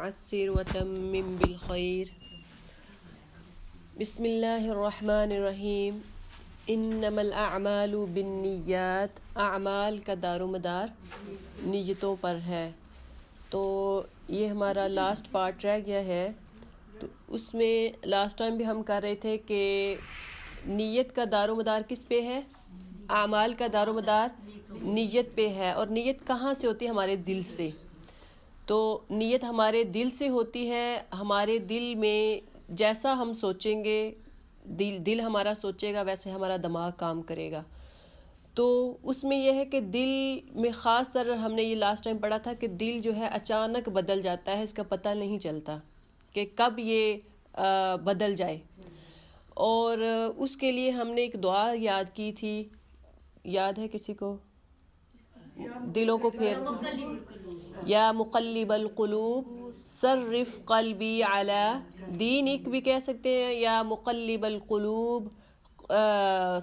وعسر وتمم بالخير بسم اللہ الرحمن الرحیم انما الاعمال بالنیات، اعمال کا دار و مدار نیتوں پر ہے۔ تو یہ ہمارا لاسٹ پارٹ رہ گیا ہے، تو اس میں لاسٹ ٹائم بھی ہم کر رہے تھے کہ نیت کا دار و مدار کس پہ ہے؟ اعمال کا دار و مدار نیت پہ ہے، اور نیت کہاں سے ہوتی ہے؟ ہمارے دل سے۔ تو نیت ہمارے دل سے ہوتی ہے، ہمارے دل میں جیسا ہم سوچیں گے، دل ہمارا سوچے گا ویسے ہمارا دماغ کام کرے گا۔ تو اس میں یہ ہے کہ دل میں خاص طر ہم نے یہ لاسٹ ٹائم پڑھا تھا کہ دل جو ہے اچانک بدل جاتا ہے، اس کا پتہ نہیں چلتا کہ کب یہ بدل جائے۔ اور اس کے لیے ہم نے ایک دعا یاد کی تھی، یاد ہے کسی کو؟ دلوں کو پھیر یا مقلب القلوب صرف قلبی علی دینک بھی کہہ سکتے ہیں، یا مقلب القلوب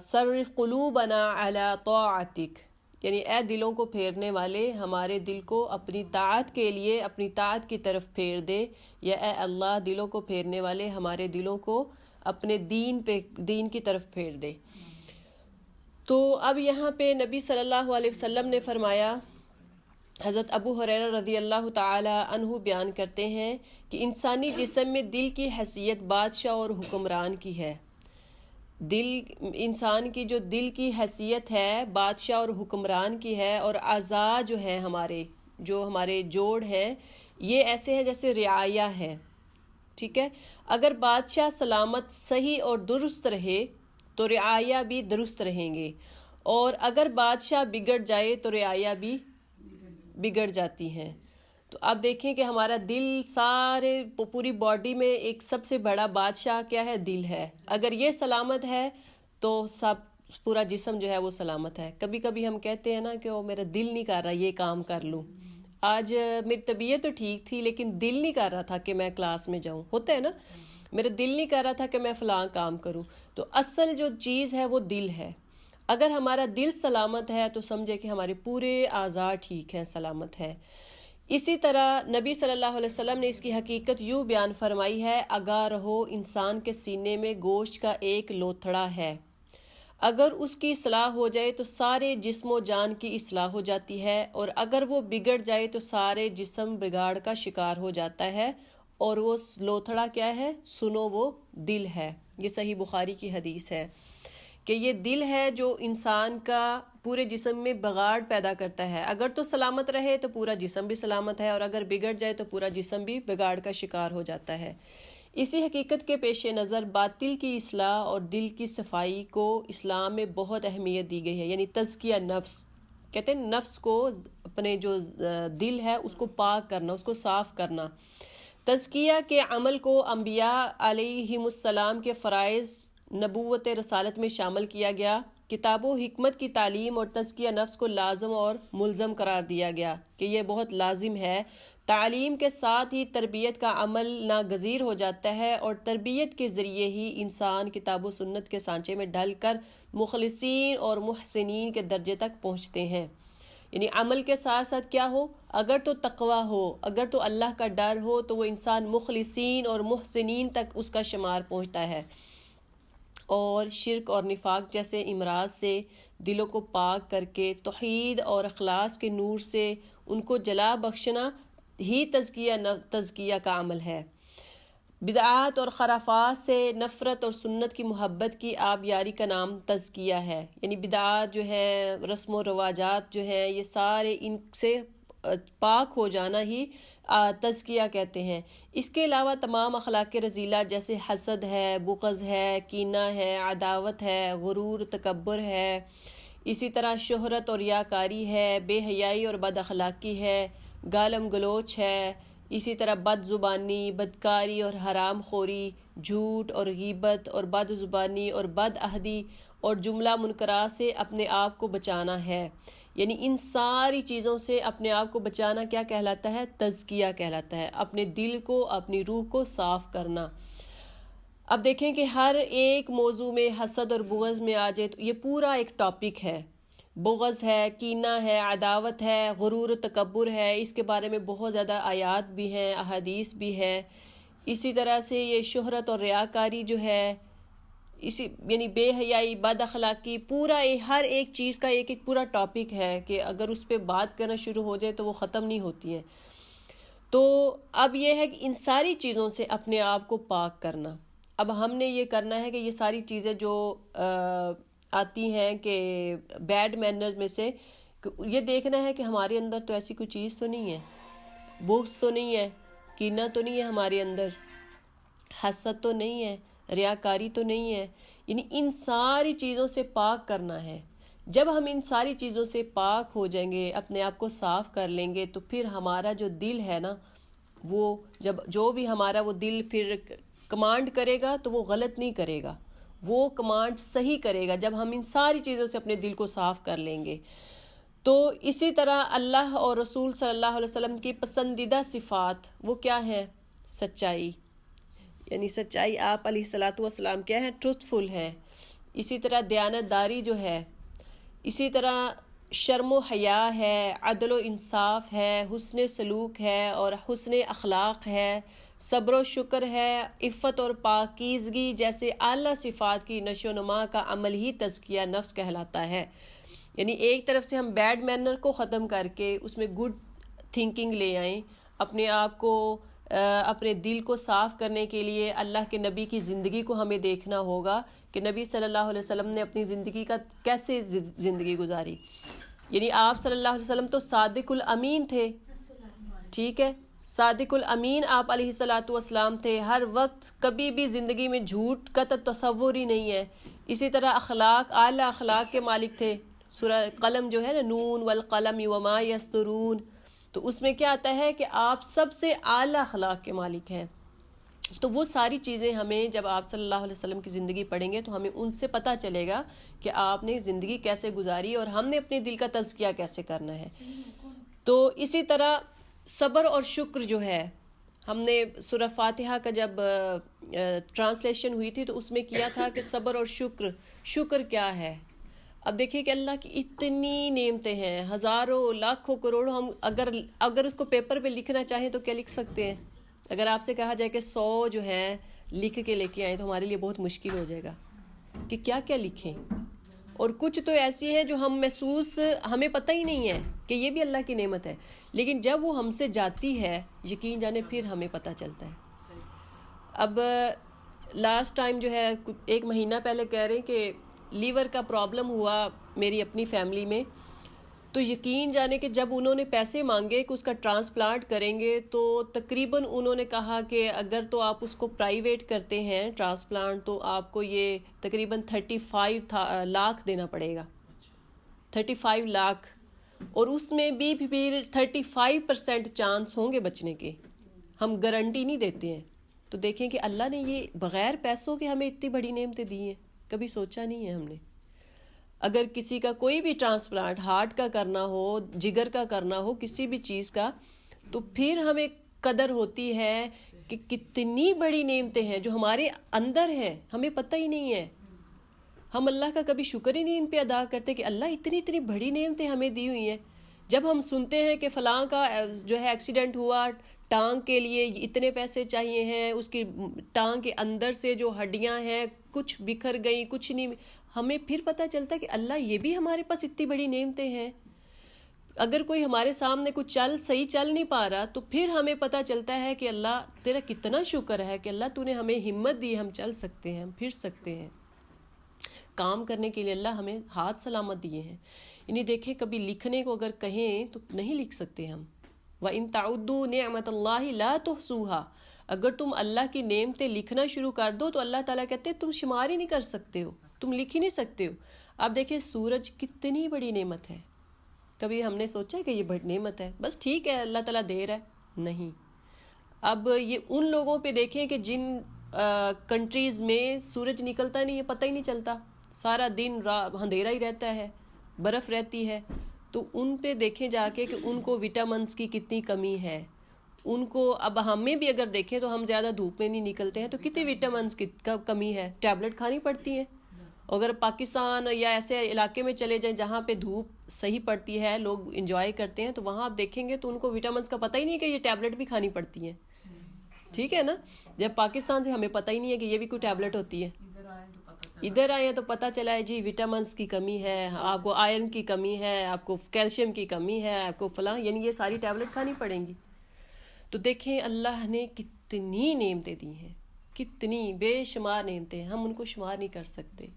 صرف قلوبنا علی طاعتک، یعنی اے دلوں کو پھیرنے والے ہمارے دل کو اپنی طاعت کے لیے اپنی طاعت کی طرف پھیر دے، یا اے اللہ دلوں کو پھیرنے والے ہمارے دلوں کو اپنے دین کی طرف پھیر دے۔ تو اب یہاں پہ نبی صلی اللہ علیہ وسلم نے فرمایا، حضرت ابو ہریرہ رضی اللہ تعالی عنہ بیان کرتے ہیں کہ انسانی جسم میں دل کی حیثیت بادشاہ اور حکمران کی ہے۔ انسان کی جو دل کی حیثیت ہے بادشاہ اور حکمران کی ہے، اور اعضاء جو ہیں ہمارے جوڑ ہیں یہ ایسے ہیں جیسے رعایا ہے، ٹھیک ہے؟ اگر بادشاہ سلامت صحیح اور درست رہے تو رعایا بھی درست رہیں گے، اور اگر بادشاہ بگڑ جائے تو رعایا بھی بگڑ جاتی ہیں۔ تو اب دیکھیں کہ ہمارا دل پوری باڈی میں ایک سب سے بڑا بادشاہ کیا ہے؟ دل ہے۔ اگر یہ سلامت ہے تو پورا جسم جو ہے وہ سلامت ہے۔ کبھی کبھی ہم کہتے ہیں نا کہ میرا دل نہیں کر رہا یہ کام کر لوں، آج میری طبیعت تو ٹھیک تھی لیکن دل نہیں کر رہا تھا کہ میں کلاس میں جاؤں، ہوتا ہے نا، میرا دل نہیں کر رہا تھا کہ میں فلاں کام کروں۔ تو اصل جو چیز ہے وہ دل ہے۔ اگر ہمارا دل سلامت ہے تو سمجھے کہ ہمارے پورے اعضاء ٹھیک ہیں، سلامت ہے۔ اسی طرح نبی صلی اللہ علیہ وسلم نے اس کی حقیقت یوں بیان فرمائی ہے، آگاہ رہو انسان کے سینے میں گوشت کا ایک لوتھڑا ہے، اگر اس کی اصلاح ہو جائے تو سارے جسم و جان کی اصلاح ہو جاتی ہے، اور اگر وہ بگڑ جائے تو سارے جسم بگاڑ کا شکار ہو جاتا ہے۔ اور وہ لوتھڑا کیا ہے؟ سنو، وہ دل ہے۔ یہ صحیح بخاری کی حدیث ہے کہ یہ دل ہے جو انسان کا پورے جسم میں بگاڑ پیدا کرتا ہے۔ اگر تو سلامت رہے تو پورا جسم بھی سلامت ہے، اور اگر بگڑ جائے تو پورا جسم بھی بگاڑ کا شکار ہو جاتا ہے۔ اسی حقیقت کے پیش نظر باطل کی اصلاح اور دل کی صفائی کو اسلام میں بہت اہمیت دی گئی ہے، یعنی تزکیہ نفس کہتے ہیں، نفس کو اپنے جو دل ہے اس کو پاک کرنا، اس کو صاف کرنا۔ تزکیہ کے عمل کو انبیاء علیہم السلام کے فرائض نبوت رسالت میں شامل کیا گیا۔ کتاب و حکمت کی تعلیم اور تزکیہ نفس کو لازم اور ملزم قرار دیا گیا کہ یہ بہت لازم ہے۔ تعلیم کے ساتھ ہی تربیت کا عمل ناگزیر ہو جاتا ہے، اور تربیت کے ذریعے ہی انسان کتاب و سنت کے سانچے میں ڈھل کر مخلصین اور محسنین کے درجے تک پہنچتے ہیں۔ یعنی عمل کے ساتھ ساتھ کیا ہو؟ اگر تو تقوی ہو، اگر تو اللہ کا ڈر ہو تو وہ انسان مخلصین اور محسنین تک اس کا شمار پہنچتا ہے، اور شرک اور نفاق جیسے امراض سے دلوں کو پاک کر کے توحید اور اخلاص کے نور سے ان کو جلا بخشنا ہی تزکیہ کا عمل ہے۔ بدعات اور خرافات سے نفرت اور سنت کی محبت کی آبیاری کا نام تزکیہ ہے۔ یعنی بدعات جو ہے، رسم و رواجات جو ہیں، یہ سارے ان سے پاک ہو جانا ہی تزکیہ کہتے ہیں۔ اس کے علاوہ تمام اخلاق رذیلہ جیسے حسد ہے، بغض ہے، کینہ ہے، عداوت ہے، غرور تکبر ہے، اسی طرح شہرت اور ریاکاری ہے، بے حیائی اور بد اخلاقی ہے، گالم گلوچ ہے، اسی طرح بد زبانی، بدکاری اور حرام خوری، جھوٹ اور غیبت اور بد زبانی اور بد عہدی اور جملہ منکرات سے اپنے آپ کو بچانا ہے۔ یعنی ان ساری چیزوں سے اپنے آپ کو بچانا کیا کہلاتا ہے؟ تزکیہ کہلاتا ہے، اپنے دل کو، اپنی روح کو صاف کرنا۔ اب دیکھیں کہ ہر ایک موضوع میں حسد اور بغض میں آ جائے تو یہ پورا ایک ٹاپک ہے۔ بغض ہے، کینہ ہے، عداوت ہے، غرور و تکبر ہے، اس کے بارے میں بہت زیادہ آیات بھی ہیں، احادیث بھی ہے۔ اسی طرح سے یہ شہرت اور ریاکاری جو ہے، اسی یعنی بے حیائی، بد اخلاقی، پورا ہر ایک چیز کا ایک ایک پورا ٹاپک ہے کہ اگر اس پہ بات کرنا شروع ہو جائے تو وہ ختم نہیں ہوتی ہیں۔ تو اب یہ ہے کہ ان ساری چیزوں سے اپنے آپ کو پاک کرنا۔ اب ہم نے یہ کرنا ہے کہ یہ ساری چیزیں جو آتی ہیں کہ بیڈ مینرز میں سے، یہ دیکھنا ہے کہ ہمارے اندر تو ایسی کوئی چیز تو نہیں ہے، بغض تو نہیں ہے، کینہ تو نہیں ہے ہمارے اندر، حسد تو نہیں ہے، ریاکاری تو نہیں ہے، یعنی ان ساری چیزوں سے پاک کرنا ہے۔ جب ہم ان ساری چیزوں سے پاک ہو جائیں گے، اپنے آپ کو صاف کر لیں گے، تو پھر ہمارا جو دل ہے نا، وہ جو بھی ہمارا وہ دل پھر کمانڈ کرے گا تو وہ غلط نہیں کرے گا، وہ کمانڈ صحیح کرے گا جب ہم ان ساری چیزوں سے اپنے دل کو صاف کر لیں گے۔ تو اسی طرح اللہ اور رسول صلی اللہ علیہ وسلم کی پسندیدہ صفات وہ کیا ہیں؟ سچائی، یعنی سچائی آپ علیہ الصلاۃ والسلام کیا ہے؟ ٹروتھفل ہے۔ اسی طرح دیانت داری جو ہے، اسی طرح شرم و حیا ہے، عدل و انصاف ہے، حسن سلوک ہے اور حسن اخلاق ہے، صبر و شکر ہے، عفت اور پاکیزگی جیسے اعلیٰ صفات کی نشو و نما کا عمل ہی تزکیہ نفس کہلاتا ہے۔ یعنی ایک طرف سے ہم بیڈ مینر کو ختم کر کے اس میں گڈ تھنکنگ لے آئیں، اپنے آپ کو اپنے دل کو صاف کرنے کے لیے اللہ کے نبی کی زندگی کو ہمیں دیکھنا ہوگا کہ نبی صلی اللہ علیہ وسلم نے اپنی زندگی کا کیسے زندگی گزاری۔ یعنی آپ صلی اللہ علیہ وسلم تو صادق الامین تھے، ٹھیک ہے، صادق الامین آپ علیہ الصلاۃ والسلام تھے، ہر وقت کبھی بھی زندگی میں جھوٹ کا تصور ہی نہیں ہے۔ اسی طرح اخلاق، اعلیٰ اخلاق کے مالک تھے۔ سورہ قلم جو ہے نا، نون والقلم وما یسطرون، تو اس میں کیا آتا ہے کہ آپ سب سے اعلیٰ اخلاق کے مالک ہیں۔ تو وہ ساری چیزیں ہمیں جب آپ صلی اللہ علیہ وسلم کی زندگی پڑھیں گے تو ہمیں ان سے پتہ چلے گا کہ آپ نے زندگی کیسے گزاری اور ہم نے اپنے دل کا تزکیہ کیسے کرنا ہے۔ تو اسی طرح صبر اور شکر جو ہے، ہم نے سورہ فاتحہ کا جب ٹرانسلیشن ہوئی تھی تو اس میں کیا تھا کہ صبر اور شکر کیا ہے۔ اب دیکھیں کہ اللہ کی اتنی نعمتیں ہیں، ہزاروں لاکھوں کروڑوں، ہم اگر اس کو پیپر پہ لکھنا چاہیں تو کیا لکھ سکتے ہیں؟ اگر آپ سے کہا جائے کہ 100 جو ہے لکھ کے لے کے آئیں تو ہمارے لیے بہت مشکل ہو جائے گا کہ کیا کیا لکھیں۔ اور کچھ تو ایسی ہیں جو ہمیں پتہ ہی نہیں ہے کہ یہ بھی اللہ کی نعمت ہے، لیکن جب وہ ہم سے جاتی ہے یقین جانے پھر ہمیں پتہ چلتا ہے۔ اب لاسٹ ٹائم جو ہے 1 مہینہ پہلے کہہ رہے ہیں کہ لیور کا پرابلم ہوا میری اپنی فیملی میں، تو یقین جانے کہ جب انہوں نے پیسے مانگے کہ اس کا ٹرانسپلانٹ کریں گے تو تقریباً انہوں نے کہا کہ اگر تو آپ اس کو پرائیویٹ کرتے ہیں ٹرانسپلانٹ تو آپ کو یہ تقریباً 35 لاکھ دینا پڑے گا، 35 لاکھ، اور اس میں بھی پھر 35% چانس ہوں گے بچنے کے، ہم گارنٹی نہیں دیتے ہیں۔ تو دیکھیں کہ اللہ نے یہ بغیر پیسوں کے ہمیں اتنی بڑی نعمتیں دی ہیں، کبھی سوچا نہیں ہے ہم نے۔ اگر کسی کا کوئی بھی ٹرانسپلانٹ، ہارٹ کا کرنا ہو، جگر کا کرنا ہو، کسی بھی چیز کا، تو پھر ہمیں قدر ہوتی ہے کہ کتنی بڑی نعمتیں ہیں جو ہمارے اندر ہیں، ہمیں پتہ ہی نہیں ہے۔ ہم اللہ کا کبھی شکر ہی نہیں ان پہ ادا کرتے کہ اللہ اتنی بڑی نعمتیں ہمیں دی ہوئی ہیں۔ جب ہم سنتے ہیں کہ فلاں کا جو ہے ایکسیڈنٹ ہوا، ٹانگ کے لیے اتنے پیسے چاہیے ہیں، اس کی ٹانگ کے اندر سے جو ہڈیاں ہیں کچھ بکھر گئی، کچھ نہیں، ہمیں پھر پتہ چلتا ہے کہ اللہ یہ بھی ہمارے پاس اتنی بڑی نعمتیں ہیں۔ اگر کوئی ہمارے سامنے کچھ صحیح چل نہیں پا رہا تو پھر ہمیں پتہ چلتا ہے کہ اللہ تیرا کتنا شکر ہے کہ اللہ تو نے ہمیں ہمت دی، ہم چل سکتے ہیں، ہم پھر سکتے ہیں، کام کرنے کے لیے اللہ ہمیں ہاتھ سلامت دیے ہیں۔ یعنی دیکھیں کبھی لکھنے کو اگر کہیں تو نہیں لکھ سکتے ہم۔ وَإِن تَعُدُّوا نِعْمَةَ اللَّهِ لَا تُحْصُوهَا، اگر تم اللہ کی نعمتیں لکھنا شروع کر دو تو اللہ تعالیٰ کہتے ہیں تم شمار ہی نہیں کر سکتے ہو، تم لکھ ہی نہیں سکتے ہو۔ اب دیکھیں سورج کتنی بڑی نعمت ہے، کبھی ہم نے سوچا کہ یہ بڑی نعمت ہے، بس ٹھیک ہے اللہ تعالیٰ دے رہا ہے، نہیں۔ اب یہ ان لوگوں پہ دیکھیں کہ جن کنٹریز میں سورج نکلتا نہیں ہے، پتہ ہی نہیں چلتا، سارا دن اندھیرا ہی رہتا ہے، برف رہتی ہے، تو ان پہ دیکھیں جا کے کہ ان کو وٹامنس کی کتنی کمی ہے۔ ان کو اب ہمیں بھی اگر دیکھیں تو ہم زیادہ دھوپ میں نہیں نکلتے ہیں تو کتنی وٹامنس کی کمی ہے، ٹیبلٹ کھانی پڑتی ہیں، اگر پاکستان یا ایسے علاقے میں چلے جائیں جہاں پہ دھوپ صحیح پڑتی ہے، لوگ انجوائے کرتے ہیں، تو وہاں آپ دیکھیں گے تو ان کو وٹامنس کا پتہ ہی نہیں کہ یہ ٹیبلٹ بھی کھانی پڑتی ہیں. ٹھیک ہے نا. جب پاکستان سے ہمیں پتہ ہی نہیں ہے کہ یہ بھی کوئی ٹیبلٹ ہوتی ہے. ادھر آئے ہیں تو پتہ چلا ہے جی وٹامنس کی کمی ہے، آپ کو آئرن کی کمی ہے، آپ کو کیلشیم کی کمی ہے، آپ کو فلاں، یعنی یہ ساری ٹیبلٹ کھانی پڑیں گی. تو دیکھیں اللہ نے کتنی نعمتیں دی ہیں، کتنی بے شمار نعمتیں ہیں، ہم ان کو شمار نہیں کر سکتے.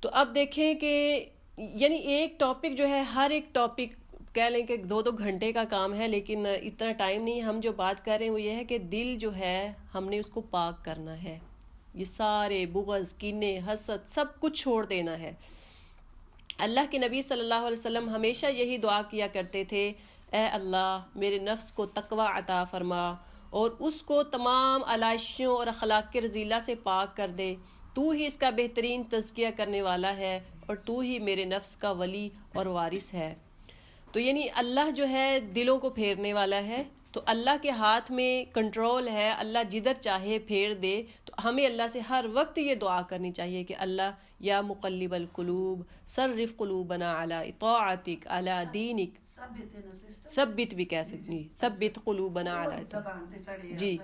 تو اب دیکھیں کہ یعنی ایک ٹاپک جو ہے، ہر ایک ٹاپک کہہ لیں کہ 2 گھنٹے کا کام ہے، لیکن اتنا ٹائم نہیں. ہم جو بات کر رہے ہیں وہ یہ ہے کہ دل جو ہے ہم نے اس کو پاک کرنا ہے. یہ سارے بغض، کینے، حسد سب کچھ چھوڑ دینا ہے. اللہ کے نبی صلی اللہ علیہ وسلم ہمیشہ یہی دعا کیا کرتے تھے، اے اللہ میرے نفس کو تقوی عطا فرما اور اس کو تمام علائشیوں اور اخلاق کے رذیلہ سے پاک کر دے. تو ہی اس کا بہترین تزکیہ کرنے والا ہے اور تو ہی میرے نفس کا ولی اور وارث ہے. تو یعنی اللہ جو ہے دلوں کو پھیرنے والا ہے. تو اللہ کے ہاتھ میں کنٹرول ہے، اللہ جدھر چاہے پھیر دے. تو ہمیں اللہ سے ہر وقت یہ دعا کرنی چاہیے کہ اللہ یا مقلب القلوب صرف قلوبنا علی طاعتک علی دینک. ثبت بھی کہہ سکتی، ثبت قلوبنا علی، جی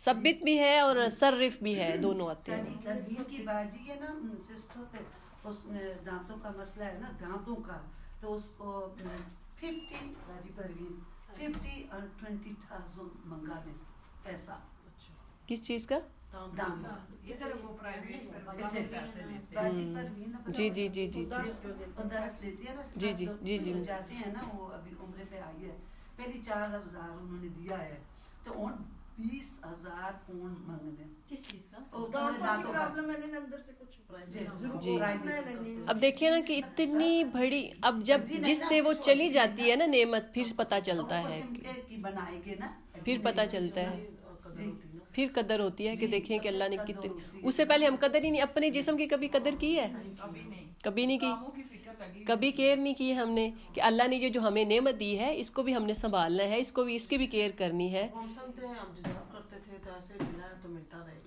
ثبت بھی ہے اور صرف بھی ہے، دونوں آتے ہیں. دین کی باجی ہے نا سسٹر، اس دانتوں کا مسئلہ ہے نا، دانتوں کا، تو اس کو 50 راجی پروین 50 اور 20,000 منگا دیں پیسہ. کس چیز کا؟ جی جی جی جی درس دیتی ہے نا، جی جی جی جی جاتے ہیں نا، وہ ابھی عمرے پہ آئی ہے، پہلی 4,000 انہوں نے دیا ہے، تو 20,000 پونڈ مانگنے. کس چیز کا؟ جی. اب دیکھیں نا کہ اتنی بڑی، اب جب جس سے وہ چلی جاتی ہے نا نعمت، پھر پتہ چلتا ہے، پھر پتہ چلتا ہے، پھر قدر ہوتی ہے کہ دیکھیں کہ اللہ نے کتنی. اس سے پہلے ہم قدر ہی نہیں، اپنے جسم کی کبھی قدر کی ہے؟ کبھی نہیں کی، کبھی کیئر نہیں کی ہم نے کہ اللہ نے یہ جو ہمیں نعمت دی ہے اس کو بھی ہم نے سنبھالنا ہے، اس کو بھی، اس کی بھی کیئر کرنی ہے.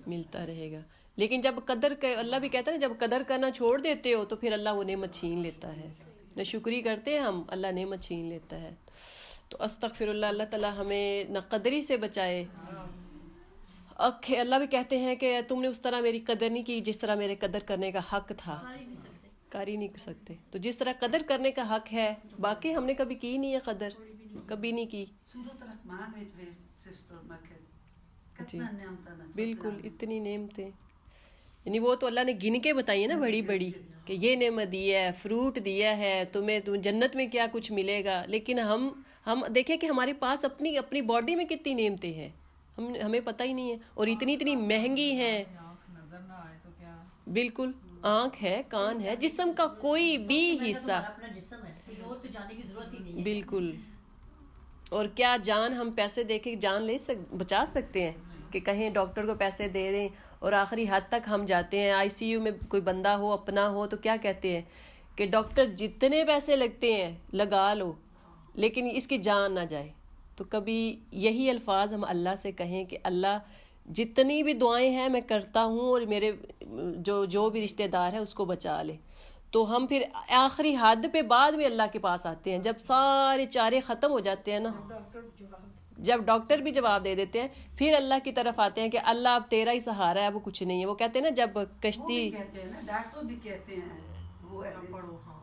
ملتا رہے گا. لیکن جب قدر، اللہ بھی کہتا ہے نا جب قدر کرنا چھوڑ دیتے ہو تو پھر اللہ وہ نعمت چھین لیتا ہے. نہ شکری کرتے ہیں ہم، اللہ نعمت چھین لیتا ہے. تو استغفر اللہ، اللہ تعالیٰ ہمیں نہ قدری سے بچائے. اللہ بھی کہتے ہیں کہ تم نے اس طرح میری قدر نہیں کی جس طرح میرے قدر کرنے کا حق تھا. کر ہی نہیں سکتے. تو جس طرح قدر کرنے کا حق ہے، باقی ہم نے کبھی کی نہیں ہے قدر، کبھی نہیں کی. جی بالکل، اتنی نعمتیں، یعنی وہ تو اللہ نے گن کے بتائی ہے نا بڑی بڑی کہ یہ نعمت دی ہے، فروٹ دیا ہے تمہیں، تم جنت میں کیا کچھ ملے گا. لیکن ہم دیکھیں کہ ہمارے پاس اپنی باڈی میں کتنی نعمتیں ہیں، ہمیں پتہ ہی نہیں ہے، اور اتنی مہنگی ہیں. بالکل، آنکھ ہے، کان ہے، جسم کا کوئی بھی حصہ، بالکل. اور کیا جان ہم پیسے دے کے جان بچا سکتے ہیں کہ کہیں ڈاکٹر کو پیسے دے دیں، اور آخری حد تک ہم جاتے ہیں. ICU میں کوئی بندہ ہو، اپنا ہو، تو کیا کہتے ہیں کہ ڈاکٹر جتنے پیسے لگتے ہیں لگا لو لیکن اس کی جان نہ جائے. تو کبھی یہی الفاظ ہم اللہ سے کہیں کہ اللہ جتنی بھی دعائیں ہیں میں کرتا ہوں، اور میرے جو بھی رشتہ دار ہے اس کو بچا لے. تو ہم پھر آخری حد پہ بعد میں اللہ کے پاس آتے ہیں، جب سارے چارے ختم ہو جاتے ہیں نا، جب ڈاکٹر بھی جواب دے دیتے ہیں، پھر اللہ کی طرف آتے ہیں کہ اللہ اب تیرا ہی سہارا ہے، وہ کچھ نہیں ہے. وہ کہتے ہیں نا جب کشتی،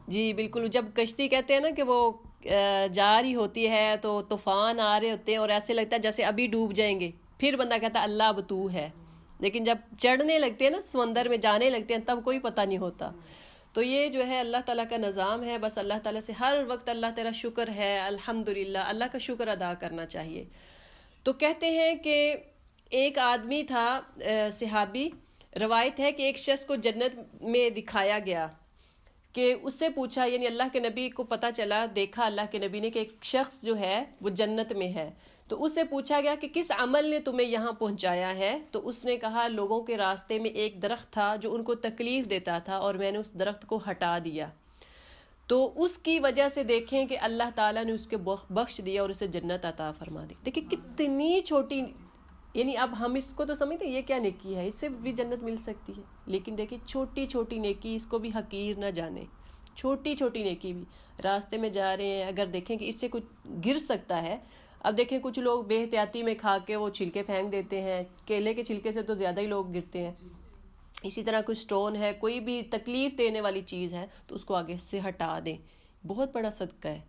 جی بالکل، جب کشتی کہتے ہیں نا کہ وہ جا رہی ہوتی ہے تو طوفان آ رہے ہوتے ہیں اور ایسے لگتا ہے جیسے ابھی ڈوب جائیں گے، پھر بندہ کہتا ہے اللہ اب تو ہے. لیکن جب چڑھنے لگتے ہیں نا، سمندر میں جانے لگتے ہیں، تب کوئی پتہ نہیں ہوتا. تو یہ جو ہے اللہ تعالیٰ کا نظام ہے. بس اللہ تعالیٰ سے ہر وقت اللہ تیرا شکر ہے، الحمدللہ، اللہ کا شکر ادا کرنا چاہیے. تو کہتے ہیں کہ ایک آدمی تھا، صحابی، روایت ہے کہ ایک شخص کو جنت میں دکھایا گیا کہ اس سے پوچھا، یعنی اللہ کے نبی کو پتہ چلا، دیکھا اللہ کے نبی نے کہ ایک شخص جو ہے وہ جنت میں ہے. تو اس سے پوچھا گیا کہ کس عمل نے تمہیں یہاں پہنچایا ہے؟ تو اس نے کہا لوگوں کے راستے میں ایک درخت تھا جو ان کو تکلیف دیتا تھا اور میں نے اس درخت کو ہٹا دیا. تو اس کی وجہ سے دیکھیں کہ اللہ تعالیٰ نے اس کے بخش دیا اور اسے جنت عطا فرما دی. دیکھیں کتنی چھوٹی یعنی اب ہم اس کو تو سمجھتے ہیں یہ کیا نیکی ہے، اس سے بھی جنت مل سکتی ہے، لیکن دیکھیں چھوٹی چھوٹی نیکی، اس کو بھی حقیر نہ جانیں، چھوٹی چھوٹی نیکی بھی راستے میں جا رہے ہیں اگر دیکھیں کہ اس سے کچھ گر سکتا ہے. اب دیکھیں کچھ لوگ بے احتیاطی میں کھا کے وہ چھلکے پھینک دیتے ہیں، کیلے کے چھلکے سے تو زیادہ ہی لوگ گرتے ہیں. اسی طرح کوئی سٹون ہے، کوئی بھی تکلیف دینے والی چیز ہے تو اس کو آگے سے ہٹا دیں، بہت بڑا صدقہ ہے.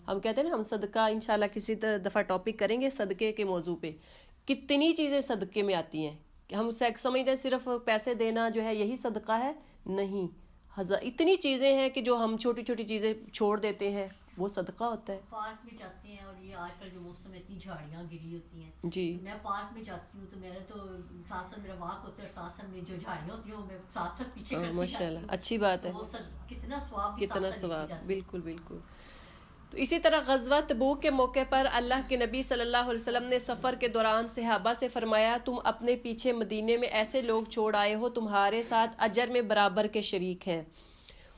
ہم کہتے ہیں نا ہم صدقہ انشاءاللہ کسی دفعہ ٹاپک کریں گے صدقے کے موضوع پہ. کتنی چیزیں صدقے میں آتی ہیں کہ ہم سمجھتے ہیں صرف پیسے دینا جو ہے یہی صدقہ ہے، نہیں، اتنی چیزیں ہیں کہ جو ہم چھوٹی چھوٹی چیزیں چھوڑ دیتے ہیں وہ صدقہ ہوتا ہے. پارک میں جاتے ہیں اور یہ آج کل جو موسم میں اتنی جھاڑیاں گری ہوتی ہیں، جی میں پارک میں جاتی ہوں تو میرا تو ساتھ ساتھ میرا واک ہوتا ہے اور ساتھ ساتھ میں جو جھاڑیاں ہوتی ہیں وہ میں ساتھ ساتھ پیچھے کرتی ماشاء اللہ، جاتی ہوں. اچھی بات ہے، وہ کتنا ثواب کتنا ثواب، بالکل بالکل. تو اسی طرح غزوہ تبوک کے موقع پر اللہ کے نبی صلی اللہ علیہ وسلم نے سفر کے دوران صحابہ سے فرمایا تم اپنے پیچھے مدینے میں ایسے لوگ چھوڑ آئے ہو تمہارے ساتھ اجر میں برابر کے شریک ہیں.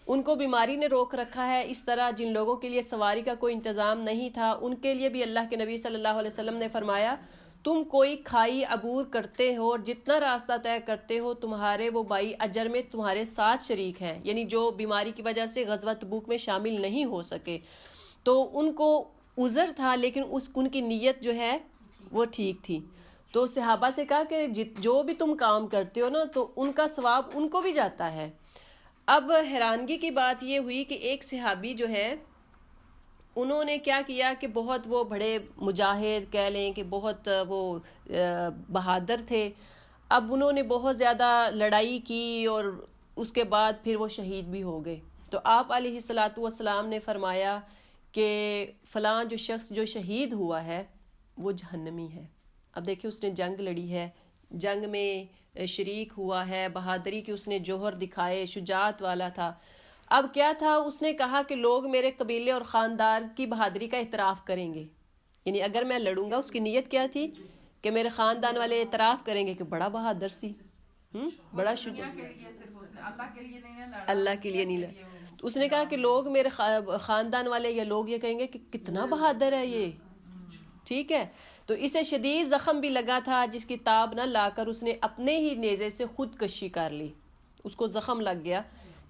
ان کو بیماری نے روک رکھا ہے، اس طرح جن لوگوں کے لیے سواری کا کوئی انتظام نہیں تھا ان کے لیے بھی اللہ کے نبی صلی اللہ علیہ وسلم نے فرمایا تم کوئی کھائی عبور کرتے ہو اور جتنا راستہ طے کرتے ہو تمہارے وہ بھائی اجر میں تمہارے ساتھ شریک ہیں. یعنی جو بیماری کی وجہ سے غزوہ تبوک میں شامل نہیں ہو سکے تو ان کو عذر تھا لیکن ان کی نیت جو ہے وہ ٹھیک تھی. تو صحابہ سے کہا کہ جو بھی تم کام کرتے ہو نا تو ان کا ثواب ان کو بھی جاتا ہے. اب حیرانگی کی بات یہ ہوئی کہ ایک صحابی جو ہے انہوں نے کیا کیا کہ بہت وہ بڑے مجاہد کہہ لیں کہ بہت وہ بہادر تھے. اب انہوں نے بہت زیادہ لڑائی کی اور اس کے بعد پھر وہ شہید بھی ہو گئے. تو آپ علیہ الصلاۃ والسلام نے فرمایا کہ فلاں جو شخص جو شہید ہوا ہے وہ جہنمی ہے. اب دیکھیں اس نے جنگ لڑی ہے، جنگ میں شریک ہوا ہے، بہادری کی اس نے جوہر دکھائے، شجاعت والا تھا. اب کیا تھا اس نے کہا کہ لوگ میرے قبیلے اور خاندان کی بہادری کا اعتراف کریں گے. یعنی اگر میں لڑوں گا، اس کی نیت کیا تھی کہ میرے خاندان والے اعتراف کریں گے کہ بڑا بہادر سی، بڑا شجاع، اللہ کے لیے نہیں لڑا. تو اس نے کہا کہ لوگ میرے خاندان والے یا لوگ یہ کہیں گے کہ کتنا بہادر ہے یہ، ٹھیک ہے. تو اسے شدید زخم بھی لگا تھا جس کی تاب نہ لا کر اس نے اپنے ہی نیزے سے خودکشی کر لی، اس کو زخم لگ گیا.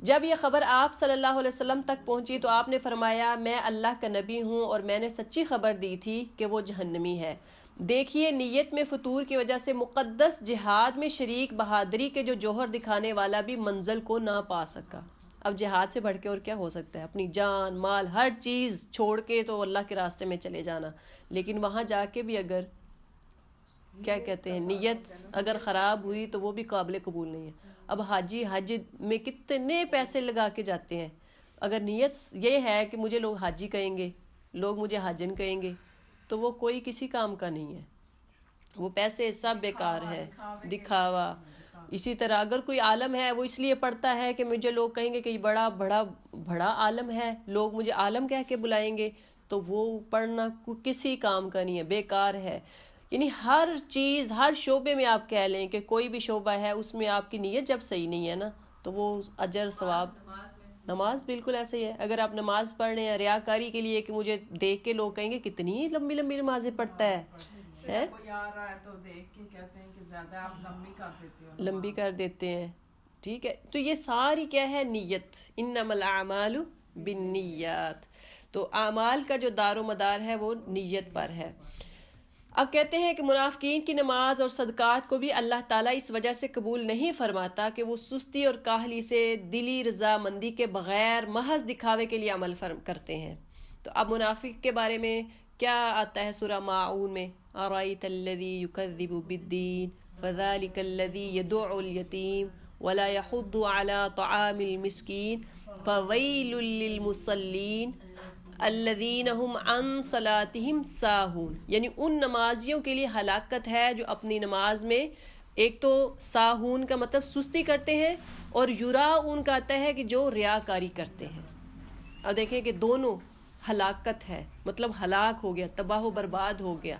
جب یہ خبر آپ صلی اللہ علیہ وسلم تک پہنچی تو آپ نے فرمایا میں اللہ کا نبی ہوں اور میں نے سچی خبر دی تھی کہ وہ جہنمی ہے. دیکھیے نیت میں فطور کی وجہ سے مقدس جہاد میں شریک بہادری کے جو جوہر دکھانے والا بھی منزل کو نہ پا سکا. اب جہاد سے بڑھ کے اور کیا ہو سکتا ہے، اپنی جان مال ہر چیز چھوڑ کے تو اللہ کے راستے میں چلے جانا، لیکن وہاں جا کے بھی اگر کیا کہتے ہیں نیت اگر خراب ہوئی تو وہ بھی قابل قبول نہیں ہے. اب حاجی حج میں کتنے پیسے لگا کے جاتے ہیں، اگر نیت یہ ہے کہ مجھے لوگ حاجی کہیں گے، لوگ مجھے حاجن کہیں گے، تو وہ کوئی کسی کام کا نہیں ہے، وہ پیسے سب بیکار ہے، دکھاوا. اسی طرح اگر کوئی عالم ہے وہ اس لیے پڑھتا ہے کہ مجھے لوگ کہیں گے کہ یہ بڑا بڑا بڑا عالم ہے، لوگ مجھے عالم کہہ کے بلائیں گے، تو وہ پڑھنا کسی کام کا نہیں ہے، بیکار ہے. یعنی ہر چیز ہر شعبے میں آپ کہہ لیں کہ کوئی بھی شعبہ ہے اس میں آپ کی نیت جب صحیح نہیں ہے نا تو وہ اجر ثواب. نماز بالکل ایسے ہی ہے، اگر آپ نماز پڑھ رہے ہیں ریاکاری کے لیے کہ مجھے دیکھ کے لوگ کہیں گے کتنی لمبی لمبی نمازیں پڑھتا ہے، لمبی کر دیتے ہیں، ٹھیک ہے. تو یہ ساری کیا ہے نیت، انما الاعمال بالنیات. تو اعمال کا جو دار و مدار ہے وہ نیت پر ہے. اب کہتے ہیں کہ منافقین کی نماز اور صدقات کو بھی اللہ تعالیٰ اس وجہ سے قبول نہیں فرماتا کہ وہ سستی اور کاہلی سے دلی رضامندی کے بغیر محض دکھاوے کے لیے عمل کرتے ہیں. تو اب منافق کے بارے میں کیا آتا ہے سورہ ماعون میں، أَرَأَيْتَ الَّذِي يُكَذِّبُ بِالدِّينِ فَذَلِكَ الَّذِي يَدُعُّ الْيَتِيمَ وَلَا يَحُضُّ عَلَى طَعَامِ الْمِسْكِينِ فَوَيْلٌ لِّلْمُصَلِّينَ الَّذِينَ هُمْ عَنْ صَلَاتِهِمْ سَاهُونَ. یعنی ان نمازیوں کے لیے ہلاکت ہے جو اپنی نماز میں ایک تو ساہون کا مطلب سستی کرتے ہیں اور یراؤن کا آتا ہے کہ جو ریاکاری کرتے ہیں. اب دیکھیں کہ دونوں ہلاکت ہے، مطلب ہلاک ہو گیا، تباہ و برباد ہو گیا.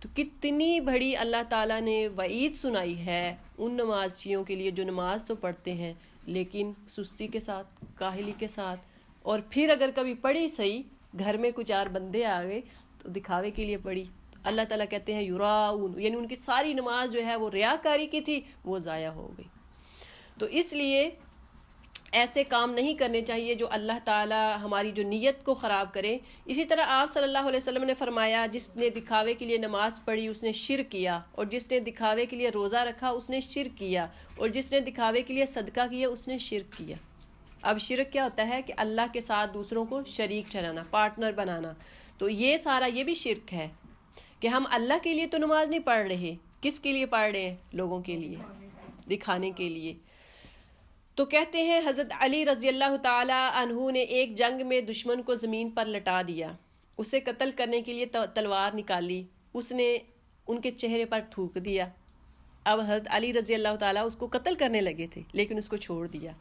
تو کتنی بڑی اللہ تعالیٰ نے وعید سنائی ہے ان نمازیوں کے لیے جو نماز تو پڑھتے ہیں لیکن سستی کے ساتھ، کاہلی کے ساتھ، اور پھر اگر کبھی پڑھی صحیح، گھر میں کچھ اور بندے آ گئے تو دکھاوے کے لیے پڑھی، اللہ تعالیٰ کہتے ہیں یراؤن، یعنی ان کی ساری نماز جو ہے وہ ریاکاری کی تھی، وہ ضائع ہو گئی. تو اس لیے ایسے کام نہیں کرنے چاہیے جو اللہ تعالیٰ ہماری جو نیت کو خراب کرے. اسی طرح آپ صلی اللہ علیہ وسلم نے فرمایا جس نے دکھاوے کے لیے نماز پڑھی اس نے شرک کیا، اور جس نے دکھاوے کے لیے روزہ رکھا اس نے شرک کیا، اور جس نے دکھاوے کے لیے صدقہ کیا اس نے شرک کیا. اب شرک کیا ہوتا ہے کہ اللہ کے ساتھ دوسروں کو شریک ٹھہرانا، پارٹنر بنانا. تو یہ سارا یہ بھی شرک ہے کہ ہم اللہ کے لیے تو نماز نہیں پڑھ رہے، کس کے لیے پڑھ رہے ہیں؟ لوگوں کے لیے، دکھانے کے لیے. تو کہتے ہیں حضرت علی رضی اللہ تعالی عنہ نے ایک جنگ میں دشمن کو زمین پر لٹا دیا، اسے قتل کرنے کے لیے تلوار نکالی، اس نے ان کے چہرے پر تھوک دیا. اب حضرت علی رضی اللہ تعالیٰ اس کو قتل کرنے لگے تھے لیکن اس کو چھوڑ دیا.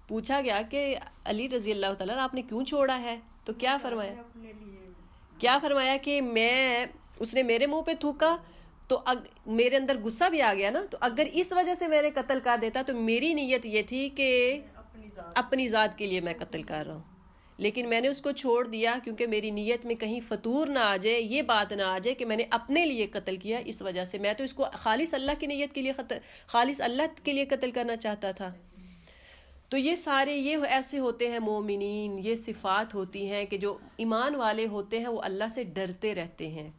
پوچھا گیا کہ علی رضی اللہ تعالیٰ آپ نے کیوں چھوڑا ہے؟ تو کیا فرمایا کہ اس نے میرے منہ پہ تھوکا تو میرے اندر غصہ بھی آ گیا نا، تو اگر اس وجہ سے میرے قتل کر دیتا تو میری نیت یہ تھی کہ اپنی ذات کے لیے میں قتل کر رہا ہوں، لیکن میں نے اس کو چھوڑ دیا کیونکہ میری نیت میں کہیں فتور نہ آ جائے، یہ بات نہ آ جائے کہ میں نے اپنے لیے قتل کیا. اس وجہ سے میں تو اس کو خالص اللہ کی نیت کے لیے خالص اللہ کے لیے قتل کرنا چاہتا تھا. تو یہ سارے یہ ایسے ہوتے ہیں مومنین، یہ صفات ہوتی ہیں کہ جو ایمان والے ہوتے ہیں وہ اللہ سے ڈرتے رہتے ہیں.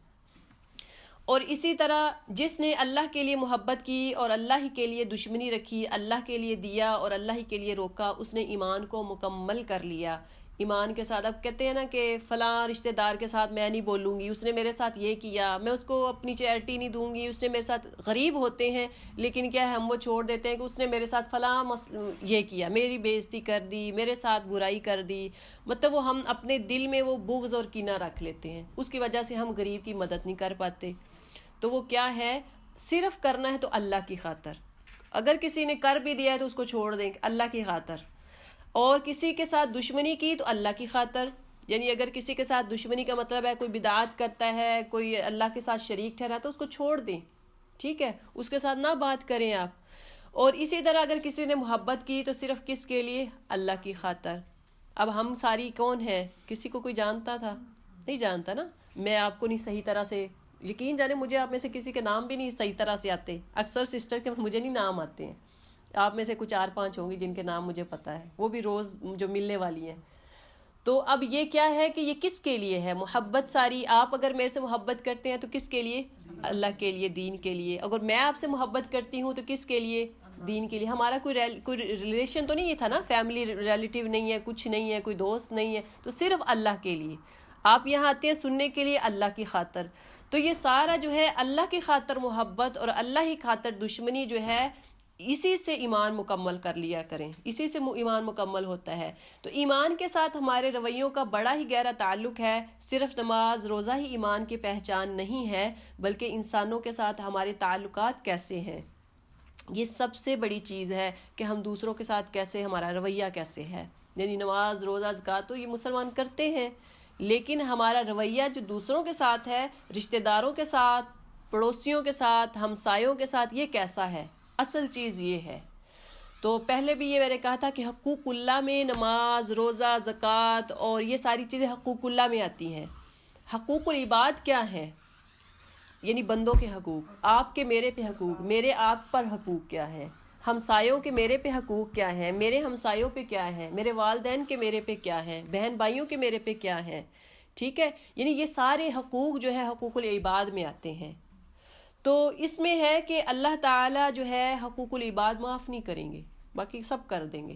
اور اسی طرح جس نے اللہ کے لیے محبت کی اور اللہ ہی کے لیے دشمنی رکھی، اللہ کے لیے دیا اور اللہ ہی کے لیے روکا، اس نے ایمان کو مکمل کر لیا. ایمان کے ساتھ اب کہتے ہیں نا کہ فلاں رشتہ دار کے ساتھ میں نہیں بولوں گی، اس نے میرے ساتھ یہ کیا، میں اس کو اپنی چیریٹی نہیں دوں گی، اس نے میرے ساتھ غریب ہوتے ہیں لیکن کیا ہے ہم وہ چھوڑ دیتے ہیں کہ اس نے میرے ساتھ فلاں یہ کیا، میری بے عزتی کر دی، میرے ساتھ برائی کر دی. مطلب وہ ہم اپنے دل میں وہ بغض اور کینہ رکھ لیتے ہیں، اس کی وجہ سے ہم غریب کی مدد نہیں کر پاتے. تو وہ کیا ہے، صرف کرنا ہے تو اللہ کی خاطر. اگر کسی نے کر بھی دیا ہے تو اس کو چھوڑ دیں اللہ کی خاطر. اور کسی کے ساتھ دشمنی کی تو اللہ کی خاطر، یعنی اگر کسی کے ساتھ دشمنی کا مطلب ہے کوئی بدعات کرتا ہے، کوئی اللہ کے ساتھ شریک ٹھہرا تو اس کو چھوڑ دیں، ٹھیک ہے، اس کے ساتھ نہ بات کریں آپ. اور اسی طرح اگر کسی نے محبت کی تو صرف کس کے لیے؟ اللہ کی خاطر. اب ہم ساری کون ہیں؟ کسی کو کوئی جانتا تھا؟ نہیں جانتا نا. میں آپ کو نہیں صحیح طرح سے، یقین جانے مجھے آپ میں سے کسی کے نام بھی نہیں صحیح طرح سے آتے. اکثر سسٹر کے مجھے نہیں نام آتے ہیں، آپ میں سے کچھ 4-5 ہوں گی جن کے نام مجھے پتہ ہے، وہ بھی روز جو ملنے والی ہیں. تو اب یہ کیا ہے کہ یہ کس کے لیے ہے محبت ساری؟ آپ اگر میرے سے محبت کرتے ہیں تو کس کے لیے؟ اللہ کے لیے، دین کے لیے. اگر میں آپ سے محبت کرتی ہوں تو کس کے لیے؟ دین کے لیے. ہمارا کوئی ریلیشن تو نہیں یہ تھا نا، فیملی ریلیٹیو نہیں ہے، کچھ نہیں ہے، کوئی دوست نہیں ہے، تو صرف اللہ کے لیے. آپ یہاں آتے ہیں سننے کے لیے اللہ کی خاطر. تو یہ سارا جو ہے اللہ کی خاطر محبت اور اللہ ہی خاطر دشمنی جو ہے، اسی سے ایمان مکمل کر لیا کریں، اسی سے ایمان مکمل ہوتا ہے. تو ایمان کے ساتھ ہمارے رویوں کا بڑا ہی گہرا تعلق ہے. صرف نماز روزہ ہی ایمان کی پہچان نہیں ہے، بلکہ انسانوں کے ساتھ ہمارے تعلقات کیسے ہیں، یہ سب سے بڑی چیز ہے کہ ہم دوسروں کے ساتھ کیسے، ہمارا رویہ کیسے ہے. یعنی نماز روزہ زکوٰۃ تو یہ مسلمان کرتے ہیں، لیکن ہمارا رویہ جو دوسروں کے ساتھ ہے، رشتہ داروں کے ساتھ، پڑوسیوں کے ساتھ، ہمسایوں کے ساتھ، یہ کیسا ہے، اصل چیز یہ ہے. تو پہلے بھی یہ میں نے کہا تھا کہ حقوق اللہ میں نماز روزہ زکوٰۃ اور یہ ساری چیزیں حقوق اللہ میں آتی ہیں. حقوق العباد کیا ہیں؟ یعنی بندوں کے حقوق، آپ کے میرے پہ حقوق، میرے آپ پر حقوق کیا ہے، ہمسایوں کے میرے پہ حقوق کیا ہیں، میرے ہمسایوں پہ کیا ہے، میرے والدین کے میرے پہ کیا ہے، بہن بھائیوں کے میرے پہ کیا ہے، ٹھیک ہے. یعنی یہ سارے حقوق جو ہے حقوق العباد میں آتے ہیں. تو اس میں ہے کہ اللہ تعالیٰ جو ہے حقوق العباد معاف نہیں کریں گے، باقی سب کر دیں گے.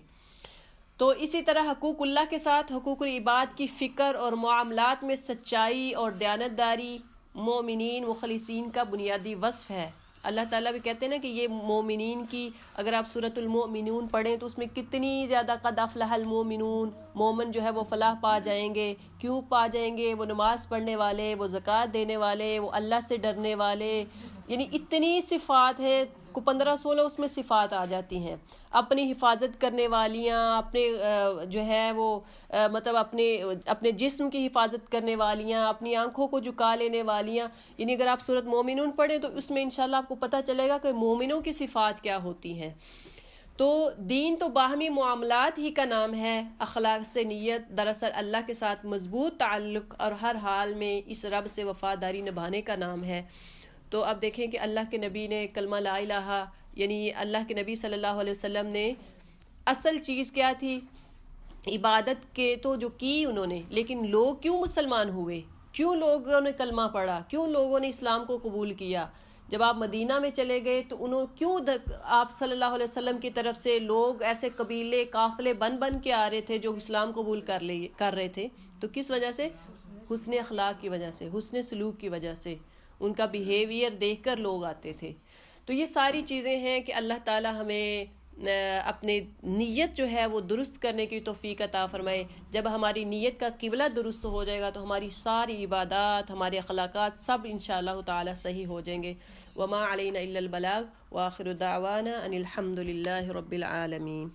تو اسی طرح حقوق اللہ کے ساتھ حقوق العباد کی فکر اور معاملات میں سچائی اور دیانتداری مومنین مخلصین کا بنیادی وصف ہے. اللہ تعالیٰ بھی کہتے ہیں نا کہ یہ مومنین کی، اگر آپ سورۃ المؤمنون پڑھیں تو اس میں کتنی زیادہ قد افلح المؤمنون، مومن جو ہے وہ فلاح پا جائیں گے. کیوں پا جائیں گے؟ وہ نماز پڑھنے والے، وہ زکوٰۃ دینے والے، وہ اللہ سے ڈرنے والے. یعنی اتنی صفات ہے، کو 15-16 اس میں صفات آ جاتی ہیں. اپنی حفاظت کرنے والیاں، اپنے جو ہے وہ مطلب اپنے جسم کی حفاظت کرنے والیاں، اپنی آنکھوں کو جھکا لینے والیاں. یعنی اگر آپ سورۃ مومنون پڑھیں تو اس میں انشاءاللہ آپ کو پتہ چلے گا کہ مومنوں کی صفات کیا ہوتی ہیں. تو دین تو باہمی معاملات ہی کا نام ہے، اخلاق سے نیت دراصل اللہ کے ساتھ مضبوط تعلق اور ہر حال میں اس رب سے وفاداری نبھانے کا نام ہے۔ تو اب دیکھیں کہ اللہ کے نبی نے کلمہ لا الہ، یعنی اللہ کے نبی صلی اللہ علیہ وسلم نے اصل چیز کیا تھی؟ عبادت کے تو جو کی انہوں نے، لیکن لوگ کیوں مسلمان ہوئے؟ کیوں لوگوں نے کلمہ پڑھا؟ کیوں لوگوں نے اسلام کو قبول کیا؟ جب آپ مدینہ میں چلے گئے تو کیوں آپ صلی اللہ علیہ وسلم کی طرف سے لوگ ایسے قبیلے قافلے بن کے آ رہے تھے جو اسلام قبول کر رہے تھے؟ تو کس وجہ سے؟ حسن اخلاق کی وجہ سے، حسن سلوک کی وجہ سے، ان کا بیہیویئر دیکھ کر لوگ آتے تھے۔ تو یہ ساری چیزیں ہیں کہ اللہ تعالی ہمیں اپنے نیت جو ہے وہ درست کرنے کی توفیق عطا فرمائے۔ جب ہماری نیت کا قبلہ درست ہو جائے گا تو ہماری ساری عبادات، ہمارے اخلاقات سب انشاءاللہ تعالی صحیح ہو جائیں گے۔ وما علینا الا البلاغ، وآخر دعوانا ان الحمد للہ رب العالمین۔